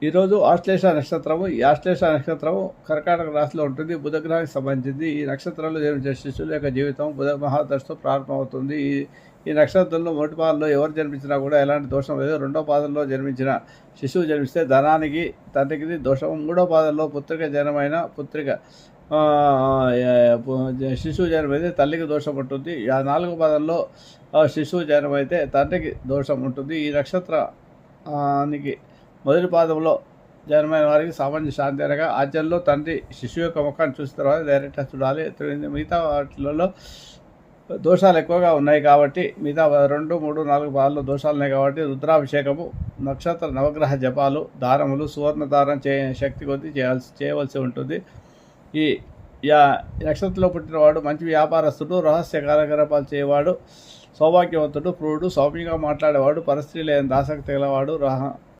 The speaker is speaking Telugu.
ఈరోజు ఆశ్లేష నక్షత్రము. ఈ ఆశ్లేష నక్షత్రము కర్కాటక రాశిలో ఉంటుంది. బుధగ్రహానికి సంబంధించింది. ఈ నక్షత్రంలో జన్మించే శిశువుల యొక్క జీవితం బుధ మహాదశతో ప్రారంభమవుతుంది. ఈ నక్షత్రంలో మొదటి పాదంలో ఎవరు జన్మించినా కూడా ఎలాంటి దోషం లేదు. రెండో పాదంలో జన్మించిన శిశువు జన్మిస్తే ధనానికి తండ్రికి దోషం. మూడో పాదంలో పుత్రిక జనమైన శిశువు జన్మైతే తల్లికి దోషం ఉంటుంది. ఆ నాలుగో పాదంలో శిశువు జన్మైతే తండ్రికి దోషం ఉంటుంది. ఈ నక్షత్రానికి మొదటి పాదంలో జన్మైన వారికి సామాన్య శాంతి అనగా ఆచరణలో తండ్రి శిశువు యొక్క ముఖాన్ని చూసిన తర్వాత డైరెక్ట్గా చూడాలి. మిగతా వాటిలలో దోషాలు ఎక్కువగా ఉన్నాయి కాబట్టి మిగతా 2, 3, 4 పాదాల్లో దోషాలు ఉన్నాయి కాబట్టి రుద్రాభిషేకము, నక్షత్ర నవగ్రహ జపాలు, దారములు, సువర్ణ దారం శక్తి కొద్దీ చేయవలసి ఉంటుంది. ఈ నక్షత్రంలో పుట్టినవాడు మంచి వ్యాపారస్తుడు, రహస్య కార్యకలాపాలు చేయవాడు, సౌభాగ్యవంతుడు, క్రూరుడు, సౌమ్యంగా మాట్లాడేవాడు, పరిస్థితి లేని ఆసక్తి గలవాడు,